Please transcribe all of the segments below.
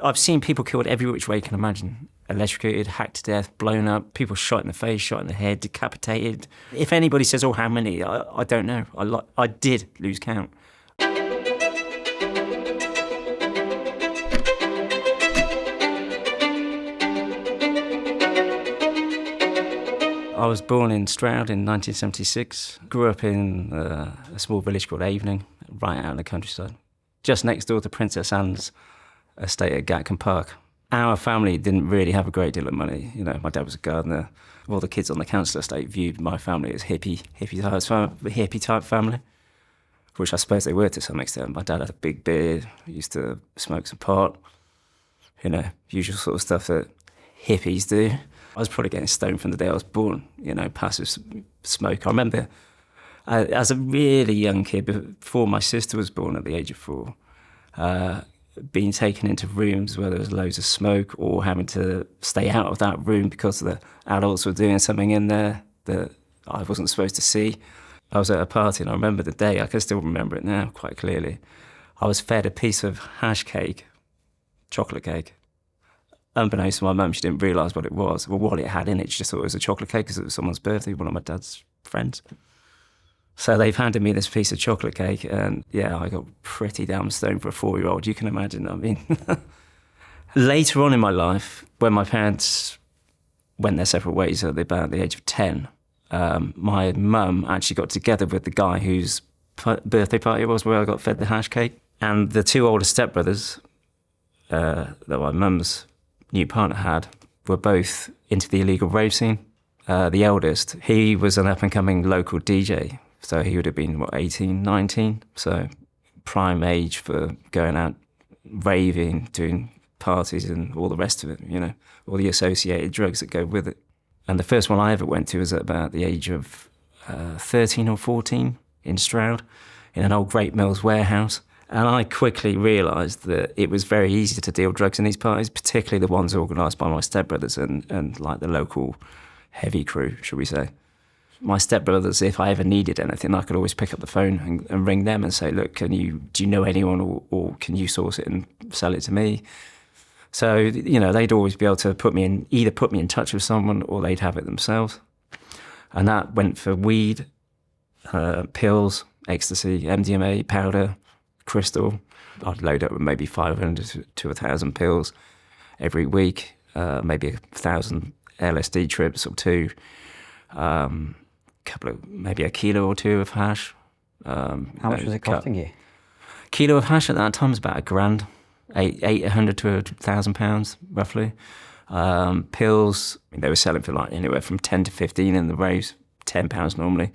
I've seen people killed every which way you can imagine. Electrocuted, hacked to death, blown up, people shot in the face, shot in the head, decapitated. If anybody says, oh, how many? I don't know. I did lose count. I was born in Stroud in 1976. Grew up in a small village called Avening, right out in the countryside, just next door to Princess Anne's estate at Gatcombe Park. Our family didn't really have a great deal of money. You know, my dad was a gardener. All the kids on the council estate viewed my family as hippie type family, which I suppose they were to some extent. My dad had a big beard, used to smoke some pot, you know, usual sort of stuff that hippies do. I was probably getting stoned from the day I was born, you know, passive smoke. I remember as a really young kid, before my sister was born at the age of 4, being taken into rooms where there was loads of smoke or having to stay out of that room because the adults were doing something in there that I wasn't supposed to see. I was at a party and I remember the day, I can still remember it now quite clearly. I was fed a piece of hash cake, chocolate cake. Unbeknownst to my mum, she didn't realise what it was, or what it had in it. She just thought it was a chocolate cake because it was someone's birthday, one of my dad's friends. So they've handed me this piece of chocolate cake, and yeah, I got pretty damn stoned for a 4-year-old, you can imagine. I mean, later on in my life, when my parents went their separate ways at about the age of 10, my mum actually got together with the guy whose birthday party it was where I got fed the hash cake. And the 2 older stepbrothers that my mum's new partner had were both into the illegal rave scene. The eldest, he was an up-and-coming local DJ, so he would have been, 18, 19? So prime age for going out raving, doing parties and all the rest of it, you know, all the associated drugs that go with it. And the first one I ever went to was at about the age of 13 or 14 in Stroud, in an old Great Mills warehouse. And I quickly realised that it was very easy to deal drugs in these parties, particularly the ones organised by my stepbrothers and like the local heavy crew, should we say. My stepbrothers, if I ever needed anything, I could always pick up the phone and ring them and say, look, do you know anyone or can you source it and sell it to me? So, you know, they'd always be able to either put me in touch with someone or they'd have it themselves. And that went for weed, pills, ecstasy, MDMA, powder, crystal. I'd load up with maybe 500 to 1,000 pills every week, maybe 1,000 LSD trips or 2, maybe a kilo or 2 of hash. How much was it costing you? Kilo of hash at that time was about $1,000, 800 to £1,000 roughly. Pills, I mean, they were selling for like anywhere from 10 to 15 in the raves, £10 normally.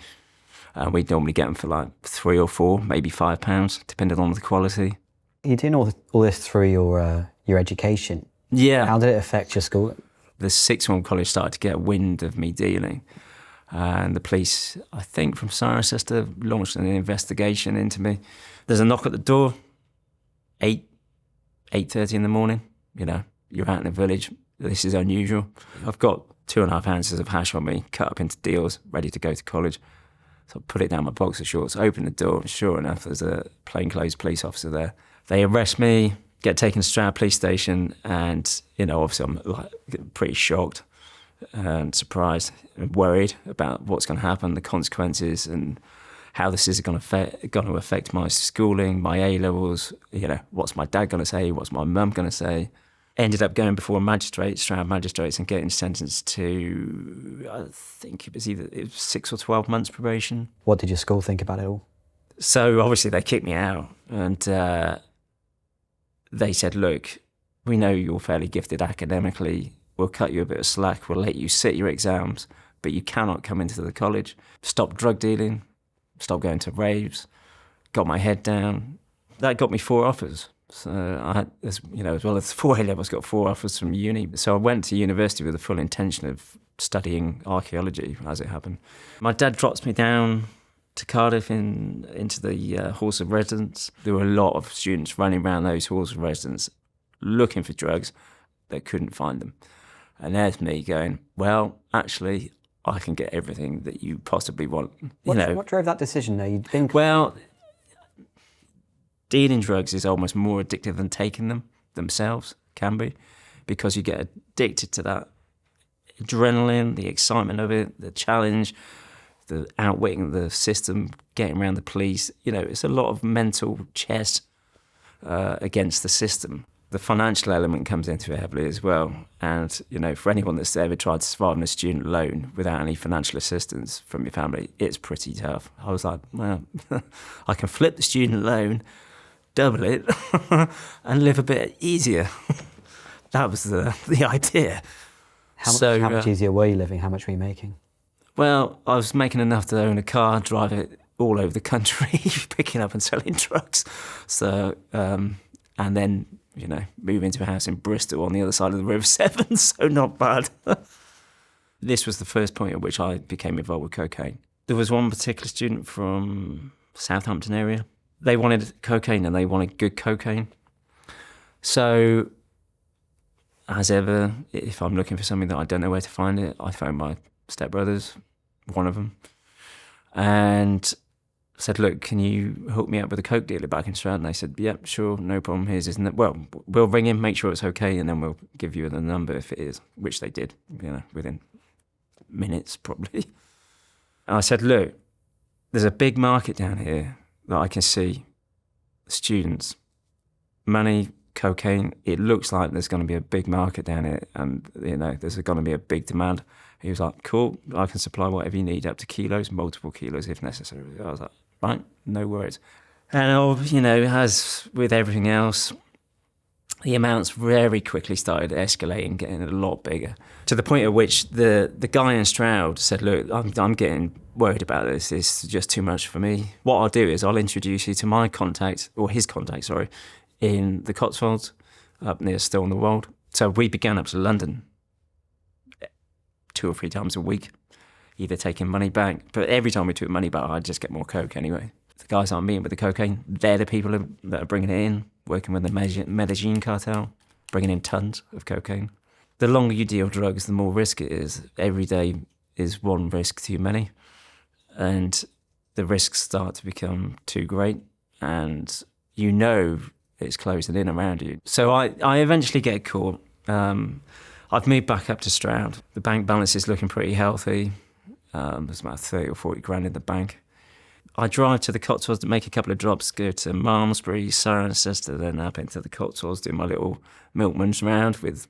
We'd normally get them for like 3 or 4, maybe £5, depending on the quality. You're doing all this through your education. Yeah. How did it affect your school? The sixth form college started to get wind of me dealing. And the police, I think from Cirencester, launched an investigation into me. There's a knock at the door, 8:30 in the morning. You know, you're out in the village. This is unusual. I've got 2.5 ounces of hash on me, cut up into deals, ready to go to college. So I put it down my boxer shorts, open the door, and sure enough, there's a plainclothes police officer there. They arrest me, get taken to Stroud police station, and, you know, obviously I'm like pretty shocked and surprised and worried about what's going to happen, the consequences, and how this is going to affect my schooling, my A-levels, you know, what's my dad going to say, what's my mum going to say. Ended up going before a magistrate, Stroud magistrates, and getting sentenced to, I think it was 6 or 12 months probation. What did your school think about it all? So obviously they kicked me out, and they said, look, we know you're fairly gifted academically. We'll cut you a bit of slack. We'll let you sit your exams, but you cannot come into the college. Stop drug dealing. Stop going to raves. Got my head down. That got me 4 offers. So I had, as well as 4 A-levels, got 4 offers from uni. So I went to university with the full intention of studying archaeology, as it happened. My dad drops me down to Cardiff into the halls of residence. There were a lot of students running around those halls of residence looking for drugs that couldn't find them. And there's me going, well, actually, I can get everything that you possibly want. What drove that decision, though? Well, dealing drugs is almost more addictive than taking them themselves. can be, because you get addicted to that adrenaline, the excitement of it, the challenge, the outwitting the system, getting around the police. You know, it's a lot of mental chess against the system. The financial element comes into it heavily as well. And, you know, for anyone that's ever tried to survive on a student loan without any financial assistance from your family, it's pretty tough. I was like, well, I can flip the student loan, double it, and live a bit easier. That was the idea. How much easier were you living? How much were you making? Well, I was making enough to own a car, drive it all over the country, picking up and selling drugs. So, and then, you know, move into a house in Bristol on the other side of the River Severn, so not bad. This was the first point at which I became involved with cocaine. There was one particular student from Southampton area. They wanted cocaine and they wanted good cocaine. So, as ever, if I'm looking for something that I don't know where to find it, I phoned my stepbrothers, one of them, and said, look, can you hook me up with a coke dealer back in Stroud? And they said, yep, sure, no problem. Here's his well, we'll ring him, make sure it's okay, and then we'll give you the number if it is, which they did, you know, within minutes probably. And I said, look, there's a big market down here that I can see. Students, money, cocaine, it looks like there's going to be a big market down here, and, you know, there's going to be a big demand. He was like, cool, I can supply whatever you need, up to kilos, multiple kilos if necessary. I was like, right, no worries. And, you know, as with everything else, the amounts very quickly started escalating, getting a lot bigger, to the point at which the guy in Stroud said, look, I'm getting worried about this. It's just too much for me. What I'll do is I'll introduce you to my contact, or his contact, sorry, in the Cotswolds, up near Still in the Wold. So we began up to London 2 or 3 times a week, either taking money back. But every time we took money back, I'd just get more coke anyway. The guys I'm meeting with the cocaine, they're the people that are bringing it in, working with the Medellin cartel, bringing in tons of cocaine. The longer you deal drugs, the more risk it is. Every day is one risk too many. And the risks start to become too great. And you know it's closing in around you. So I eventually get caught. I've moved back up to Stroud. The bank balance is looking pretty healthy. There's about 30 or 40 grand in the bank. I drive to the Cotswolds to make a couple of drops, go to Malmesbury, Cirencester, then up into the Cotswolds, do my little milkman's round with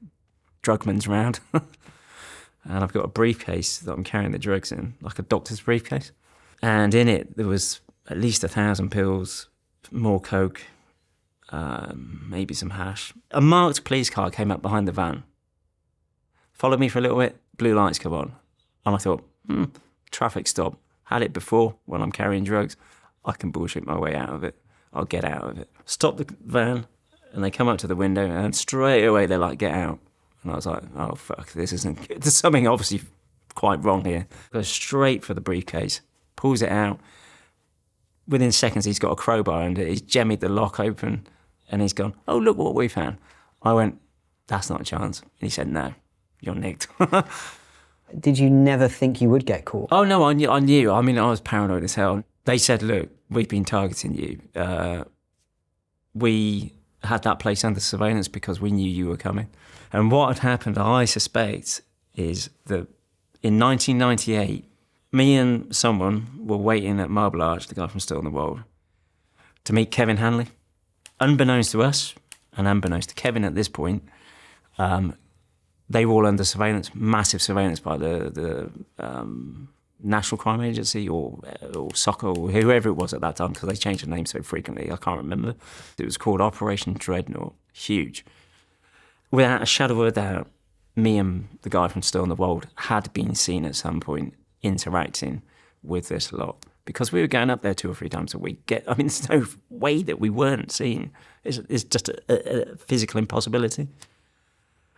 drugman's round. And I've got a briefcase that I'm carrying the drugs in, like a doctor's briefcase. And in it, there was at least 1,000 pills, more coke, maybe some hash. A marked police car came up behind the van, followed me for a little bit, blue lights come on. And I thought, traffic stop. Had it before when I'm carrying drugs. I can bullshit my way out of it. I'll get out of it. Stop the van, and they come up to the window, and straight away they're like, get out. And I was like, oh, fuck, this isn't good. There's something obviously quite wrong here. Goes straight for the briefcase, pulls it out. Within seconds, he's got a crowbar under it. He's jemmied the lock open, and he's gone, oh, look what we found. I went, that's not a chance. And he said, no, you're nicked. Did you never think you would get caught? Oh, no, I knew. I mean, I was paranoid as hell. They said, look, we've been targeting you. We had that place under surveillance because we knew you were coming. And what had happened, I suspect, is that in 1998, me and someone were waiting at Marble Arch, the guy from Still in the Wold, to meet Kevin Hanley. Unbeknownst to us, and unbeknownst to Kevin at this point, they were all under surveillance, massive surveillance by the National Crime Agency or SOCO or whoever it was at that time, because they changed the name so frequently, I can't remember. It was called Operation Dreadnaught, huge. Without a shadow of a doubt, me and the guy from Still in the Wold had been seen at some point interacting with this lot, because we were going up there 2 or 3 times a week. There's no way that we weren't seen. It's just a physical impossibility.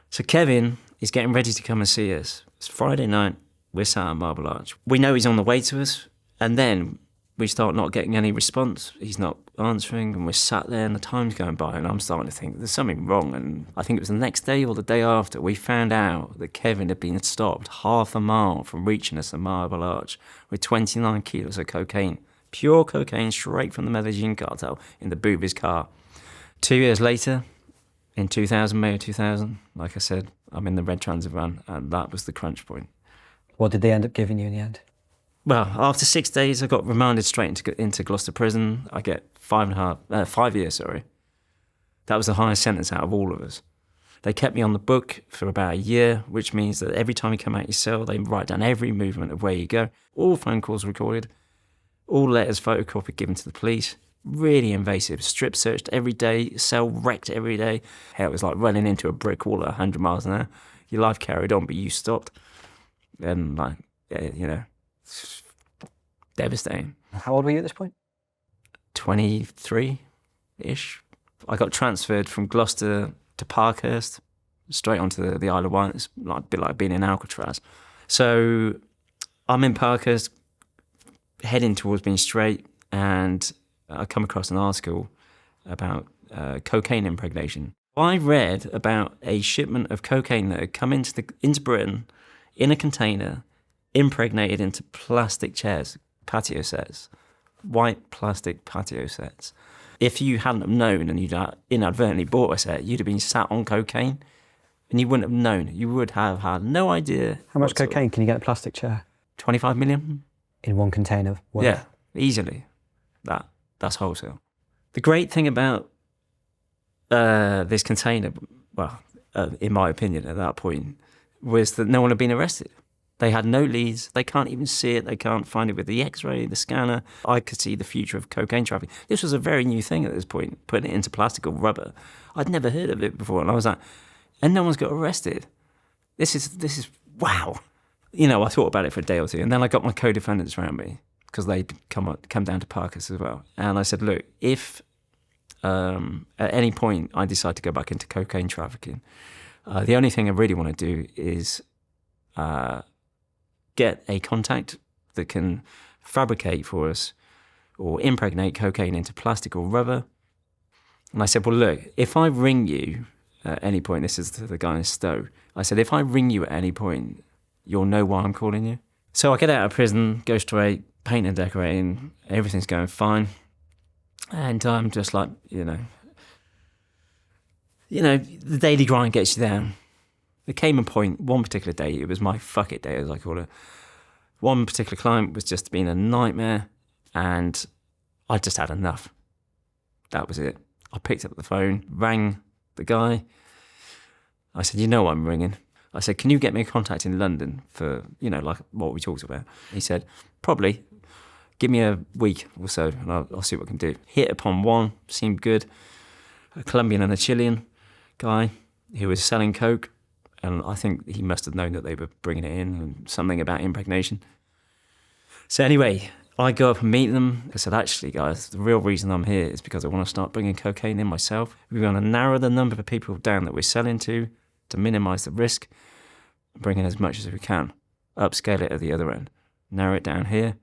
So Kevin is getting ready to come and see us. It's Friday night. We're sat at Marble Arch. We know he's on the way to us, and then we start not getting any response. He's not answering, and we're sat there, and the time's going by, and I'm starting to think there's something wrong. And I think it was the next day or the day after, we found out that Kevin had been stopped half a mile from reaching us at Marble Arch with 29 kilos of cocaine. Pure cocaine straight from the Medellin cartel in the boot of his car. 2 years later, In 2000, May of 2000, like I said, I'm in the red transit van, and that was the crunch point. What did they end up giving you in the end? Well, after 6 days, I got remanded straight into Gloucester Prison. I get 5 years, sorry. That was the highest sentence out of all of us. They kept me on the book for about a year, which means that every time you come out your cell, they write down every movement of where you go. All phone calls recorded, all letters photocopied, given to the police. Really invasive. Strip searched every day, cell wrecked every day. Hell, it was like running into a brick wall at 100 miles an hour. Your life carried on, but you stopped. And like, you know, devastating. How old were you at this point? 23-ish. I got transferred from Gloucester to Parkhurst, straight onto the Isle of Wight. It's like, a bit like being in Alcatraz. So I'm in Parkhurst, heading towards being straight, and I come across an article about cocaine impregnation. I read about a shipment of cocaine that had come into Britain in a container, impregnated into plastic chairs, patio sets, white plastic patio sets. If you hadn't have known and you'd inadvertently bought a set, you'd have been sat on cocaine and you wouldn't have known. You would have had no idea. How much cocaine can you get in a plastic chair? 25 million? In one container? Worth? Yeah, easily. That's wholesale. The great thing about this container, well, in my opinion at that point, was that no one had been arrested. They had no leads. They can't even see it. They can't find it with the X-ray, the scanner. I could see the future of cocaine trafficking. This was a very new thing at this point, putting it into plastic or rubber. I'd never heard of it before, and I was like, and no one's got arrested. This is wow. You know, I thought about it for a day or two, and then I got my co-defendants around me because they'd come down to Parkhurst as well. And I said, look, if at any point I decide to go back into cocaine trafficking, the only thing I really want to do is get a contact that can fabricate for us or impregnate cocaine into plastic or rubber. And I said, well, look, if I ring you at any point, this is the guy in Stowe, I said, if I ring you at any point, you'll know why I'm calling you. So I get out of prison, go straight, paint and decorating, everything's going fine. And I'm just like, you know, the daily grind gets you down. There came a point, one particular day, it was my fuck it day, as I call it. One particular client was just being a nightmare, and I just had enough. That was it. I picked up the phone, rang the guy. I said, you know what I'm ringing. I said, can you get me a contact in London for, you know, like what we talked about? He said, probably. Give me a week or so, and I'll see what I can do. Hit upon one, seemed good. A Colombian and a Chilean guy who was selling coke. And I think he must have known that they were bringing it in and something about impregnation. So anyway, I go up and meet them. I said, actually, guys, the real reason I'm here is because I want to start bringing cocaine in myself. We want to narrow the number of people down that we're selling to minimise the risk, bring in as much as we can, upscale it at the other end, narrow it down here,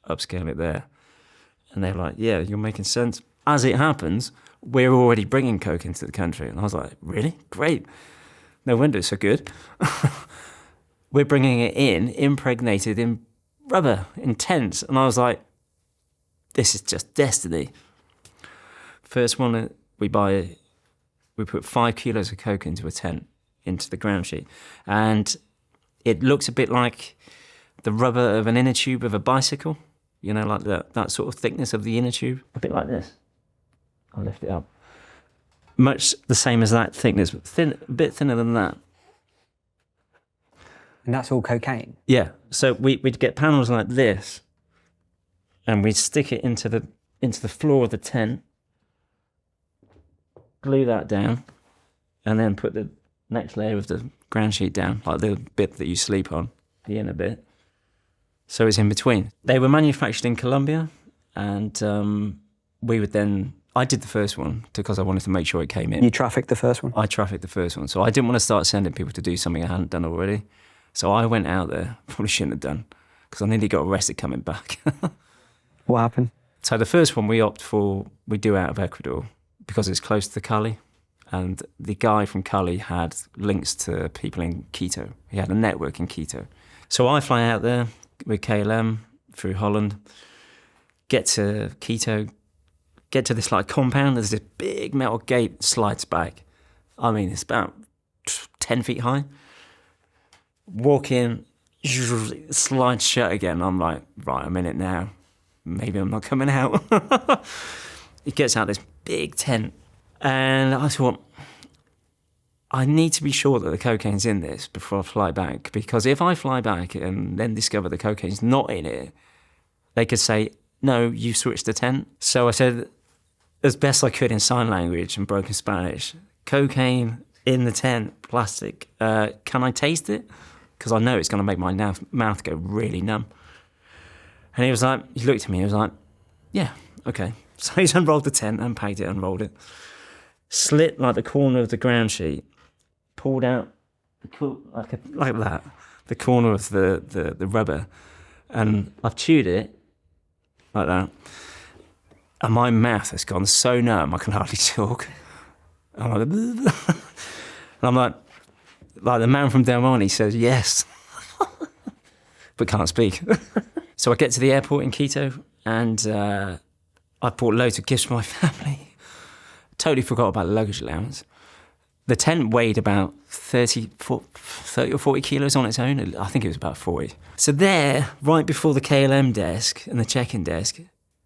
upscale it there. And they're like, yeah, you're making sense. As it happens, we're already bringing coke into the country. And I was like, really? Great. No wonder it's so good. We're bringing it in, impregnated in rubber, in tents. And I was like, this is just destiny. First one we buy, we put 5 kilos of coke into a tent, into the ground sheet. And it looks a bit like the rubber of an inner tube of a bicycle. You know, like that sort of thickness of the inner tube. A bit like this. I'll lift it up. Much the same as that thickness, but a bit thinner than that. And that's all cocaine? Yeah. So we'd get panels like this, and we'd stick it into the floor of the tent, glue that down, and then put the next layer of the ground sheet down, like the bit that you sleep on, the inner bit. So it's in between. They were manufactured in Colombia, and we would then... I did the first one because I wanted to make sure it came in. You trafficked the first one? I trafficked the first one. So I didn't want to start sending people to do something I hadn't done already. So I went out there, probably shouldn't have done, because I nearly got arrested coming back. What happened? So the first one we do out of Ecuador because it's close to Cali. And the guy from Cali had links to people in Quito. He had a network in Quito. So I fly out there with KLM through Holland, get to Quito, get to this like compound, there's this big metal gate, slides back. I mean, it's about 10 feet high. Walk in, slide shut again. I'm like, right, I'm in it now. Maybe I'm not coming out. He gets out this big tent. And I thought, I need to be sure that the cocaine's in this before I fly back. Because if I fly back and then discover the cocaine's not in it, they could say, no, you switched the tent. So I said, as best I could in sign language and broken Spanish, cocaine in the tent, plastic. Can I taste it? Because I know it's going to make my mouth go really numb. And he was like, he looked at me, he was like, yeah, okay. So he's unrolled the tent, unpacked it, unrolled it, slit like the corner of the ground sheet, pulled out like that, the corner of the rubber, and I've chewed it like that. And my mouth has gone so numb I can hardly talk. I'm like, and I'm like the man from Del Monte says yes, but can't speak. So I get to the airport in Quito, and I bought loads of gifts for my family. Totally forgot about the luggage allowance. The tent weighed about 30 or 40 kilos on its own. I think it was about 40. So there, right before the KLM desk and the check-in desk,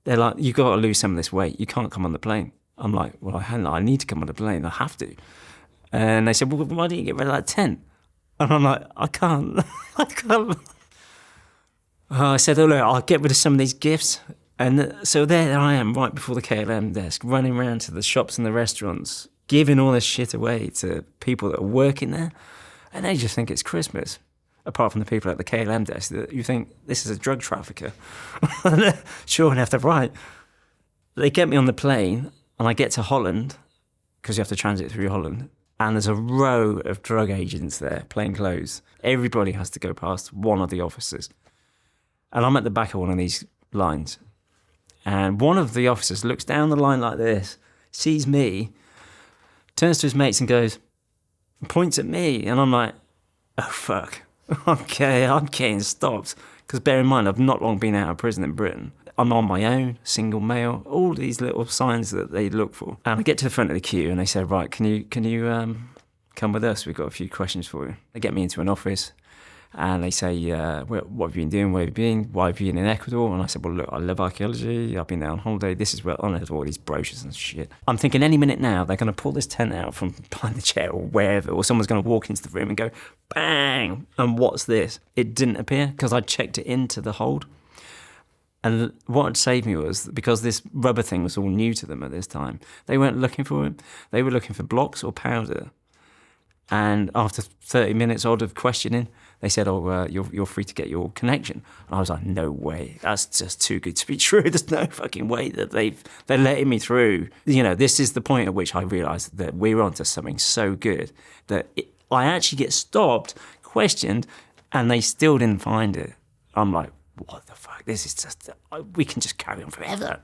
they're like, you've got to lose some of this weight. You can't come on the plane. I'm like, well, I need to come on the plane. I have to. And they said, well, why don't you get rid of that tent? And I'm like, I can't. I can't. I said, oh, look, I'll get rid of some of these gifts. And so there I am, right before the KLM desk, running around to the shops and the restaurants, giving all this shit away to people that are working there. And they just think it's Christmas. Apart from the people at the KLM desk, that you think this is a drug trafficker. Sure enough, they're right. They get me on the plane, and I get to Holland, because you have to transit through Holland, and there's a row of drug agents there, plain clothes. Everybody has to go past one of the officers. And I'm at the back of one of these lines. And one of the officers looks down the line like this, sees me, turns to his mates and goes, points at me. And I'm like, oh, fuck. Okay, I'm getting stopped. Because bear in mind, I've not long been out of prison in Britain. I'm on my own, single male, all these little signs that they look for. And I get to the front of the queue and they say, right, can you come with us? We've got a few questions for you. They get me into an office and they say, what have you been doing? Where have you been? Why have you been in Ecuador? And I said, well, look, I love archaeology. I've been there on holiday. This is where I have all these brochures and shit. I'm thinking any minute now, they're going to pull this tent out from behind the chair or wherever, or someone's going to walk into the room and go, bang! And what's this? It didn't appear because I checked it into the hold. And what had saved me was, because this rubber thing was all new to them at this time, they weren't looking for it. They were looking for blocks or powder. And after 30 minutes odd of questioning, they said, oh, you're free to get your connection. And I was like, no way. That's just too good to be true. There's no fucking way that they're letting me through. You know, this is the point at which I realised that we were onto something so good that I actually get stopped, questioned, and they still didn't find it. I'm like, what the fuck? This is just, we can just carry on forever.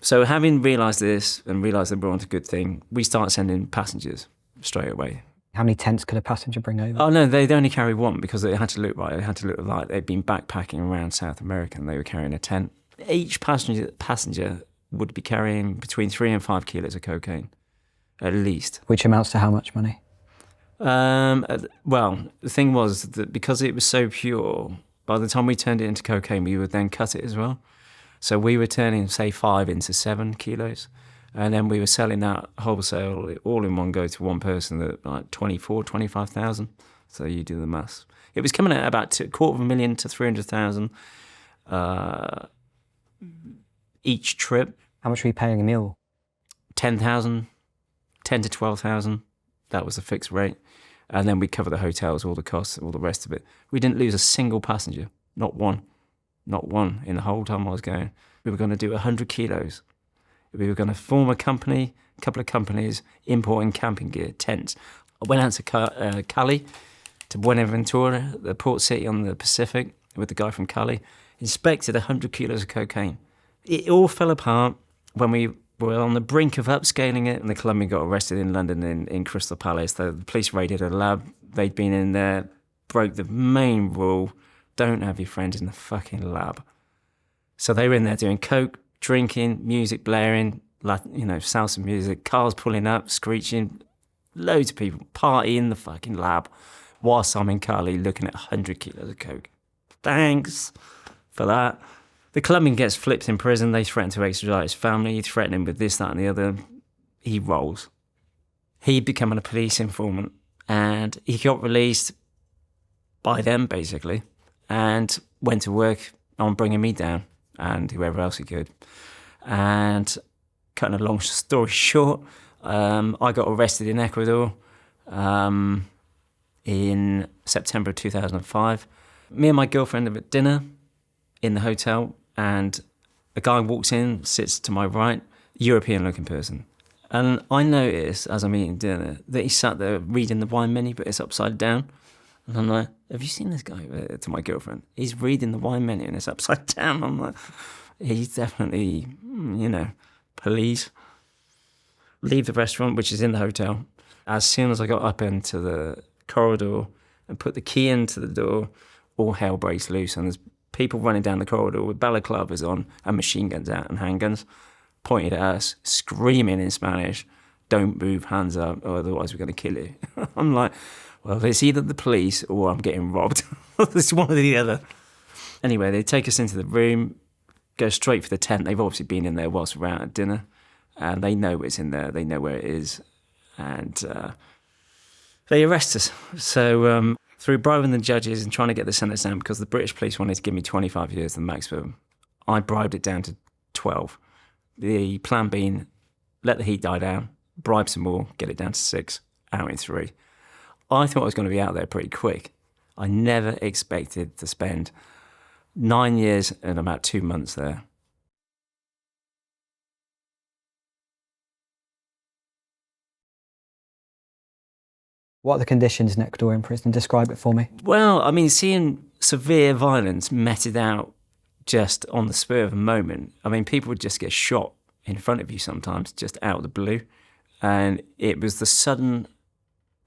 So having realised this and realised that we're onto a good thing, we start sending passengers straight away. How many tents could a passenger bring over? Oh no, they'd only carry one because it had to look right. It had to look like they'd been backpacking around South America and they were carrying a tent. Each passenger would be carrying between 3 and 5 kilos of cocaine, at least. Which amounts to how much money? Well, the thing was that because it was so pure, by the time we turned it into cocaine, we would then cut it as well. So we were turning, say, 5 into 7 kilos. And then we were selling that wholesale, all in one go to one person at like 25,000. So you do the maths. It was coming at about $250,000 to 300,000 each trip. How much were you paying a meal? 10,000, 10 to 12,000. That was the fixed rate. And then we cover the hotels, all the costs, all the rest of it. We didn't lose a single passenger, not one in the whole time I was going. We were going to do 100 kilos. We were going to form a company, a couple of companies, importing camping gear, tents. I went out to Cali, to Buenaventura, the port city on the Pacific, with the guy from Cali, inspected 100 kilos of cocaine. It all fell apart when we were on the brink of upscaling it, and the Colombian got arrested in London in Crystal Palace. The police raided a lab. They'd been in there, broke the main rule, don't have your friends in the fucking lab. So they were in there doing coke, drinking, music blaring, salsa music, cars pulling up, screeching, loads of people party in the fucking lab whilst I'm in Cali looking at 100 kilos of coke. Thanks for that. The Colombian gets flipped in prison. They threaten to extradite his family, threaten him with this, that, and the other. He rolls. He became a police informant, and he got released by them, basically, and went to work on bringing me down and whoever else he could. And cutting a long story short, I got arrested in Ecuador in September of 2005. Me and my girlfriend are at dinner in the hotel, and a guy walks in, sits to my right, European-looking person. And I noticed, as I'm eating dinner, that he sat there reading the wine menu, but it's upside down. And I'm like, have you seen this guy? To my girlfriend. He's reading the wine menu and it's upside down. I'm like, he's definitely, police. Leave the restaurant, which is in the hotel. As soon as I got up into the corridor and put the key into the door, all hell breaks loose. And there's people running down the corridor with balaclavas on and machine guns out and handguns, pointed at us, screaming in Spanish, don't move, hands up, or otherwise we're going to kill you. I'm like, well, it's either the police or I'm getting robbed. It's one or the other. Anyway, they take us into the room, go straight for the tent. They've obviously been in there whilst we're out at dinner, and they know it's in there. They know where it is, and they arrest us. So through bribing the judges and trying to get the sentence down, because the British police wanted to give me 25 years, the maximum, I bribed it down to 12. The plan being, let the heat die down, bribe some more, get it down to 6, out in 3. I thought I was going to be out there pretty quick. I never expected to spend 9 years and about 2 months there. What are the conditions in Ecuadorian prison? Describe it for me. Well, I mean, seeing severe violence meted out just on the spur of a moment. I mean, people would just get shot in front of you sometimes, just out of the blue. And it was the sudden,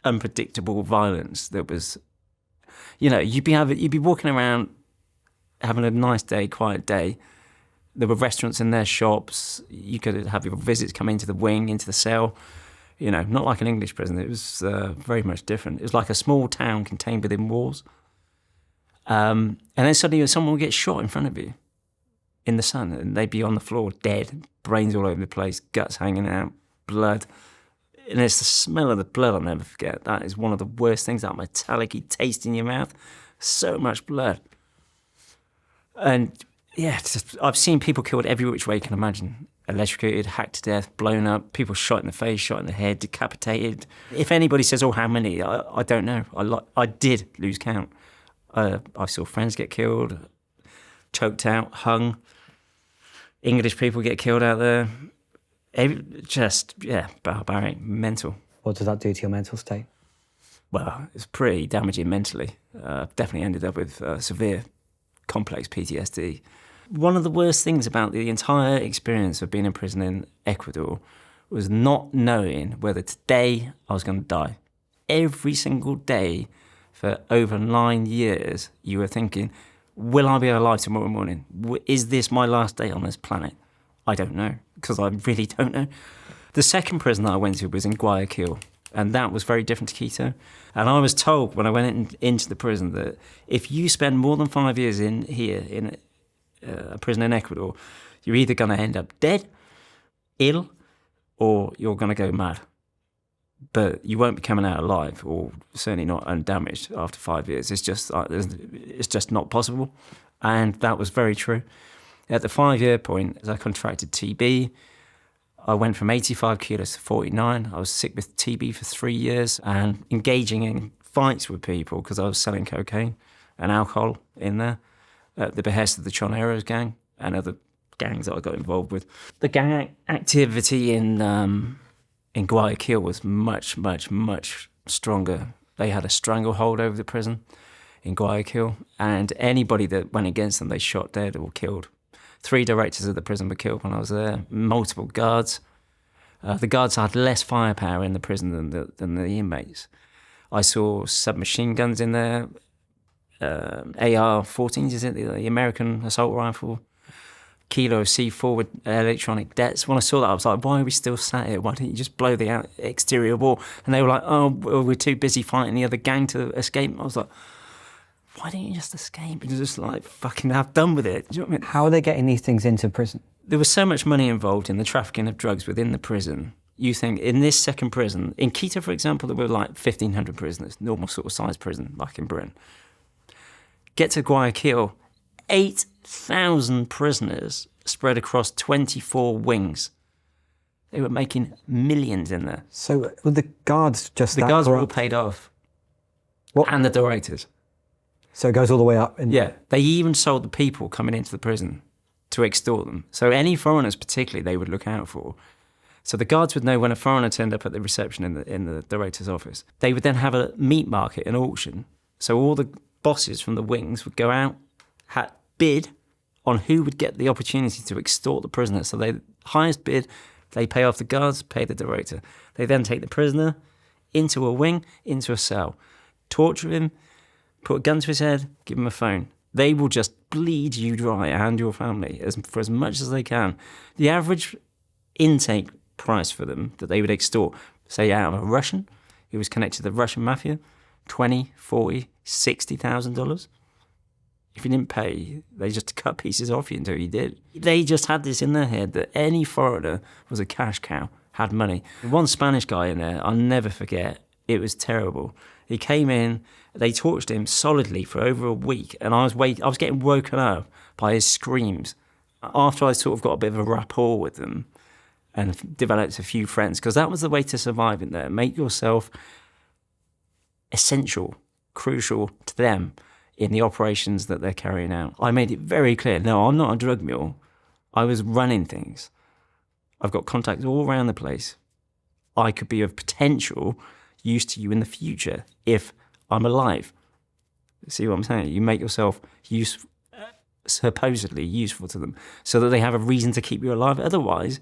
unpredictable violence that was, you'd be walking around having a nice day, quiet day. There were restaurants in their shops. You could have your visits come into the wing, into the cell. Not like an English prison. It was very much different. It was like a small town contained within walls. And then suddenly someone would get shot in front of you in the sun, and they'd be on the floor, dead, brains all over the place, guts hanging out, blood. And it's the smell of the blood I'll never forget. That is one of the worst things, that metallic-y taste in your mouth. So much blood. And yeah, I've seen people killed every which way you can imagine. Electrocuted, hacked to death, blown up, people shot in the face, shot in the head, decapitated. If anybody says, how many, I don't know. I did lose count. I saw friends get killed, choked out, hung. English people get killed out there. Barbaric, mental. What does that do to your mental state? Well, it's pretty damaging mentally. Definitely ended up with severe, complex PTSD. One of the worst things about the entire experience of being in prison in Ecuador was not knowing whether today I was going to die. Every single day for over 9 years, you were thinking, will I be alive tomorrow morning? Is this my last day on this planet? I don't know, because I really don't know. The second prison that I went to was in Guayaquil, and that was very different to Quito. And I was told when I went into the prison that if you spend more than 5 years in a prison in Ecuador, you're either going to end up dead, ill, or you're going to go mad. But you won't be coming out alive, or certainly not undamaged after 5 years. It's just not possible. And that was very true. At the 5-year point, as I contracted TB, I went from 85 kilos to 49. I was sick with TB for 3 years and engaging in fights with people because I was selling cocaine and alcohol in there at the behest of the Choneros gang and other gangs that I got involved with. The gang activity in Guayaquil was much, much, much stronger. They had a stranglehold over the prison in Guayaquil, and anybody that went against them, they shot dead or killed. 3 directors of the prison were killed when I was there, multiple guards. The guards had less firepower in the prison than the inmates. I saw submachine guns in there, AR-14s, is it, the American assault rifle, kilo of C4 with electronic debts. When I saw that, I was like, why are we still sat here? Why didn't you just blow the exterior wall? And they were like, oh, well, we're too busy fighting the other gang to escape. I was like, why didn't you just escape and just like fucking have done with it? Do you know what I mean? How are they getting these things into prison? There was so much money involved in the trafficking of drugs within the prison. You think in this second prison, in Quito, for example, there were like 1,500 prisoners, normal sort of size prison, like in Britain. Get to Guayaquil, 8,000 prisoners spread across 24 wings. They were making millions in there. So were the guards just The that guards were all corrupt? paid off. What? And the directors. So it goes all the way up? Yeah. They even sold the people coming into the prison to extort them. So any foreigners particularly they would look out for. So the guards would know when a foreigner turned up at the reception in the director's office. They would then have a meat market, an auction. So all the bosses from the wings would go out, bid on who would get the opportunity to extort the prisoner. So they highest bid, they pay off the guards, pay the director. They then take the prisoner into a wing, into a cell, torture him, put a gun to his head, give him a phone. They will just bleed you dry and your family for as much as they can. The average intake price for them that they would extort, say out of a Russian who was connected to the Russian mafia, $20,000, $40,000, $60,000. If you didn't pay, they just cut pieces off you until you did. They just had this in their head that any foreigner was a cash cow, had money. One Spanish guy in there, I'll never forget, it was terrible. He came in, they tortured him solidly for over a week, and I was getting woken up by his screams. After I sort of got a bit of a rapport with them and developed a few friends, because that was the way to survive in there. Make yourself essential, crucial to them in the operations that they're carrying out. I made it very clear, no, I'm not a drug mule. I was running things. I've got contacts all around the place. I could be of potential use to you in the future if I'm alive. See what I'm saying? You make yourself supposedly useful to them so that they have a reason to keep you alive. Otherwise,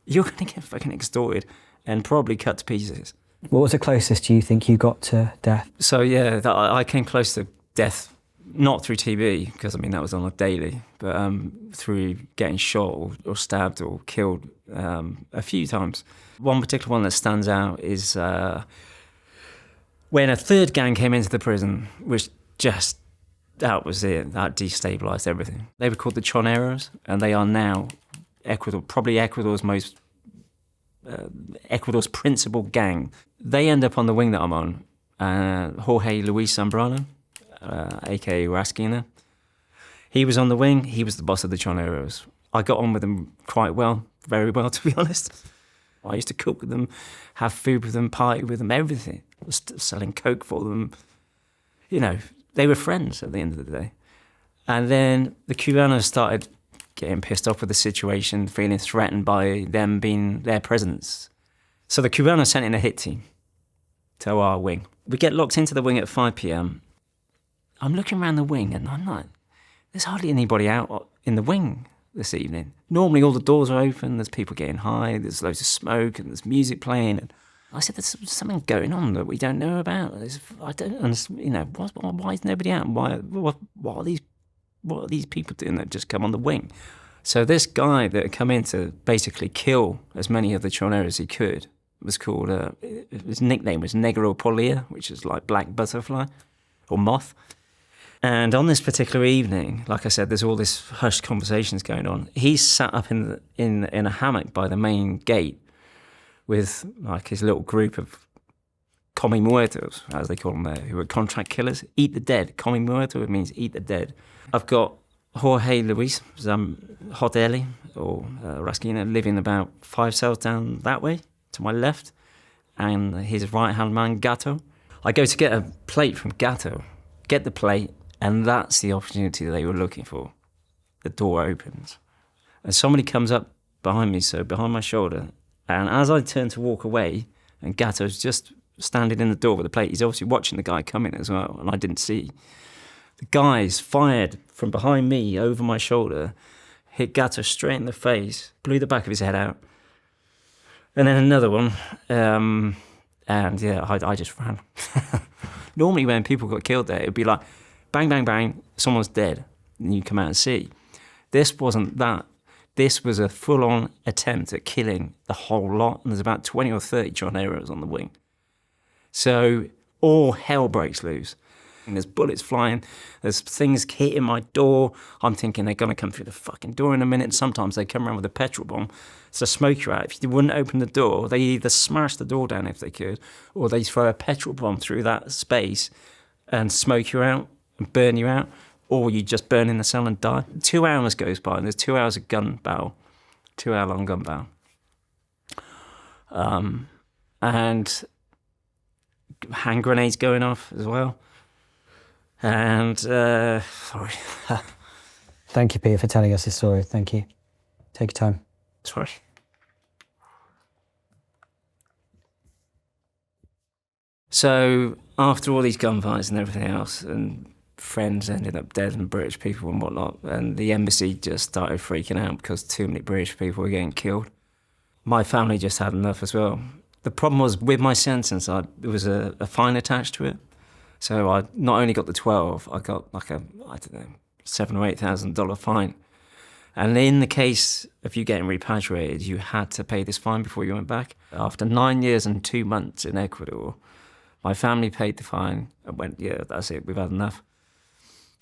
you're going to get fucking extorted and probably cut to pieces. What was the closest you think you got to death? So yeah, I came close to death, not through TB, because I mean that was on a daily, but through getting shot or stabbed or killed a few times. One particular one that stands out is when a third gang came into the prison, which just, that was it, that destabilised everything. They were called the Choneros, and they are now Ecuador's principal gang. They end up on the wing that I'm on. Jorge Luis Zambrano, aka Rasquina. He was on the wing, he was the boss of the Choneros. I got on with them quite well, very well to be honest. I used to cook with them, have food with them, party with them, everything. I was selling coke for them. You know, they were friends at the end of the day. And then the Cubanos started getting pissed off with the situation, feeling threatened by them being their presence. So the Cubanos sent in a hit team to our wing. We get locked into the wing at 5 p.m. I'm looking around the wing and I'm like, there's hardly anybody out in the wing this evening. Normally all the doors are open, there's people getting high, there's loads of smoke and there's music playing. And I said, there's something going on that we don't know about. I don't understand, you know, why is nobody out? What are these people doing that just come on the wing? So this guy that had come in to basically kill as many of the Choneros as he could was called, his nickname was Negro Polia, which is like black butterfly or moth. And on this particular evening, like I said, there's all this hushed conversations going on. He's sat up in a hammock by the main gate with like his little group of come muertos, as they call them there, who are contract killers. Eat the dead. Come muerto, it means eat the dead. I've got Jorge Luis Hoteli, or Rasquina, living about 5 cells down that way, to my left, and his right-hand man, Gato. I go to get a plate from Gato, get the plate, and that's the opportunity that they were looking for. The door opens. And somebody comes up behind me, so behind my shoulder, and as I turn to walk away, and Gato's just standing in the door with a plate, he's obviously watching the guy come in as well, and I didn't see. The guys fired from behind me over my shoulder, hit Gato straight in the face, blew the back of his head out. And then another one, and yeah, I just ran. Normally when people got killed there, it'd be like, bang, bang, bang, someone's dead, and you come out and see. This wasn't that. This was a full-on attempt at killing the whole lot, and there's about 20 or 30 John Arrows on the wing. So all hell breaks loose. And there's bullets flying, there's things hitting my door. I'm thinking they're going to come through the fucking door in a minute. Sometimes they come around with a petrol bomb to smoke you out. If you wouldn't open the door, they either smash the door down if they could, or they throw a petrol bomb through that space and smoke you out and burn you out, or you just burn in the cell and die. 2 hours goes by and there's 2 hours of gun battle, 2 hour long gun battle. And hand grenades going off as well. And, sorry. Thank you, Peter, for telling us this story. Thank you. Take your time. Sorry. So after all these gunfights and everything else, and friends ended up dead and British people and whatnot, and the embassy just started freaking out because too many British people were getting killed. My family just had enough as well. The problem was with my sentence, there was a fine attached to it. So I not only got the 12, I got like a, I don't know, $7,000 or $8,000 fine. And in the case of you getting repatriated, you had to pay this fine before you went back. After 9 years and 2 months in Ecuador, my family paid the fine and went, yeah, that's it, we've had enough.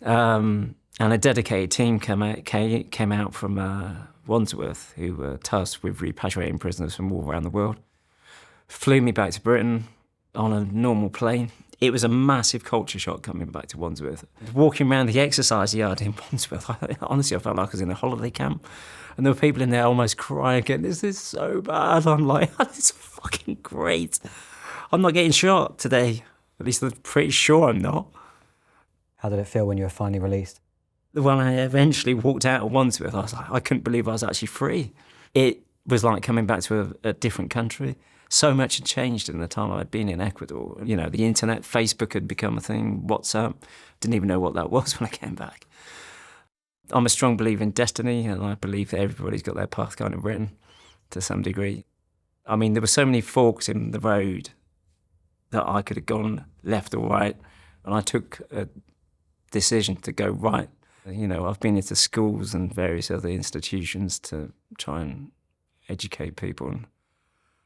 And a dedicated team came out from Wandsworth, who were tasked with repatriating prisoners from all around the world, flew me back to Britain on a normal plane. It was a massive culture shock coming back to Wandsworth. Walking around the exercise yard in Wandsworth, honestly, I felt like I was in a holiday camp. And there were people in there almost crying, going, this is so bad. I'm like, it's fucking great. I'm not getting shot today. At least I'm pretty sure I'm not. How did it feel when you were finally released? When I eventually walked out of Wandsworth, I was like, I couldn't believe I was actually free. It was like coming back to a different country. So much had changed in the time I'd been in Ecuador. You know, the internet, Facebook had become a thing, WhatsApp. Didn't even know what that was when I came back. I'm a strong believer in destiny, and I believe that everybody's got their path kind of written to some degree. I mean, there were so many forks in the road that I could have gone left or right, and I took a decision to go right. You know, I've been into schools and various other institutions to try and educate people,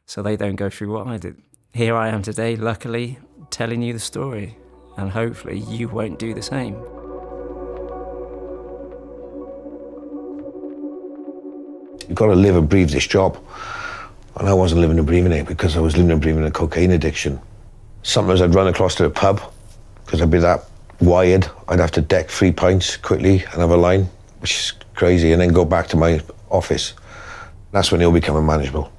so they don't go through what I did. Here I am today, luckily, telling you the story, and hopefully you won't do the same. You've got to live and breathe this job. And I wasn't living and breathing it because I was living and breathing a cocaine addiction. Sometimes I'd run across to the pub because I'd be that wired. I'd have to deck 3 pints quickly and have a line, which is crazy, and then go back to my office. That's when it'll become unmanageable.